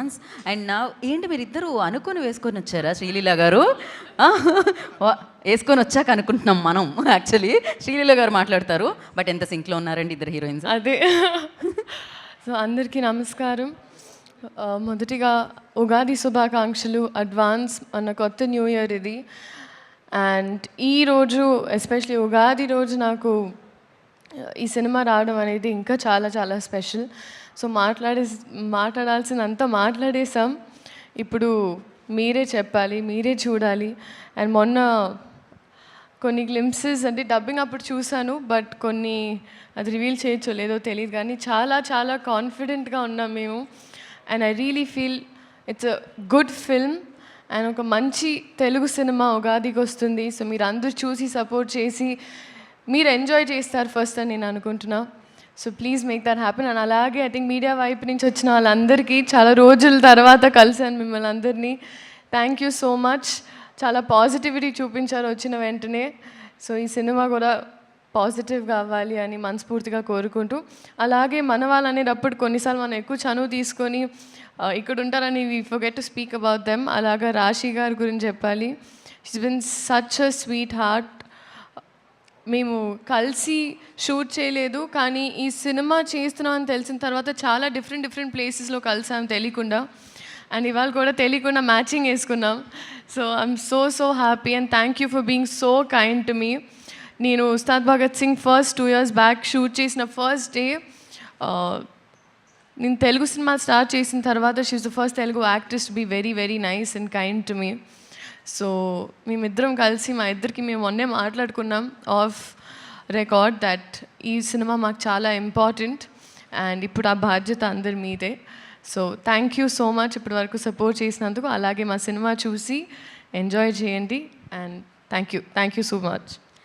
Advance. And నా ఏంటి మీరిద్దరూ అనుకొని వేసుకొని వచ్చారా శ్రీలీల గారు? వేసుకొని వచ్చాక అనుకుంటున్నాం మనం యాక్చువల్లీ. శ్రీలీల గారు మాట్లాడతారు, బట్ ఎంత సింక్లో ఉన్నారండి ఇద్దరు హీరోయిన్స్. అదే. సో అందరికీ నమస్కారం. మొదటిగా ఉగాది శుభాకాంక్షలు అడ్వాన్స్. మన కొత్త న్యూ ఇయర్ ఇది. అండ్ ఈరోజు ఎస్పెషలీ ఉగాది రోజు నాకు ఈ సినిమా రావడం అనేది ఇంకా చాలా చాలా స్పెషల్. సో మాట్లాడాల్సినంత మాట్లాడేసాం. ఇప్పుడు మీరే చెప్పాలి, మీరే చూడాలి. అండ్ మొన్న కొన్ని గ్లింప్సెస్ అంటే డబ్బింగ్ అప్పుడు చూశాను, బట్ కొన్ని అది రివీల్ చేయొచ్చో లేదో తెలియదు, కానీ చాలా చాలా కాన్ఫిడెంట్గా ఉన్నాం మేము. And I really feel it's a good film and ఒక మంచి తెలుగు సినిమా ఉగాదికి వస్తుంది. సో మీరు అందరూ చూసి సపోర్ట్ చేసి మీరు ఎంజాయ్ చేస్తారు ఫస్ట్ అని నేను అనుకుంటున్నా. So please make that happen. And అలాగే ఐ థింక్ మీడియా వైపు నుంచి వచ్చిన వాళ్ళందరికీ చాలా రోజుల తర్వాత కలిసాను మిమ్మల్ని అందరినీ. Thank you so much. చాలా పాజిటివిటీ చూపించారు వచ్చిన వెంటనే. సో ఈ సినిమా కూడా పాజిటివ్గా అవ్వాలి అని మనస్ఫూర్తిగా కోరుకుంటూ, అలాగే మన వాళ్ళు అనేటప్పుడు కొన్నిసార్లు మనం ఎక్కువ చనువు తీసుకొని ఇక్కడ ఉంటారని we forget to speak about them. అలాగా రాశి గారి గురించి చెప్పాలి. She's been such a sweet heart. మేము కలిసి షూట్ చేయలేదు, కానీ ఈ సినిమా చేస్తున్నామని తెలిసిన తర్వాత చాలా డిఫరెంట్ ప్లేసెస్లో కలిసాం తెలియకుండా. అండ్ ఇవాళ కూడా తెలియకుండా మ్యాచింగ్ వేసుకున్నాం. So I'm so happy and thank you for being so kind to me. నేను Ustaad Bhagat Singh first 2 years back shoot చేసిన ఫస్ట్ డే, నేను తెలుగు సినిమా స్టార్ట్ చేసిన తర్వాత she is the first Telugu actress to be very nice and kind to me. So మేమిద్దరం కలిసి మా ఇద్దరికి మేము మొన్నే మాట్లాడుకున్నాం ఆఫ్ రికార్డ్ దట్ ఈ సినిమా మాకు చాలా ఇంపార్టెంట్ అండ్ ఇప్పుడు ఆ బాధ్యత అందరి మీదే. So thank you so much ఇప్పటి వరకు సపోర్ట్ చేసినందుకు. అలాగే మా సినిమా చూసి ఎంజాయ్ చేయండి and thank you so much.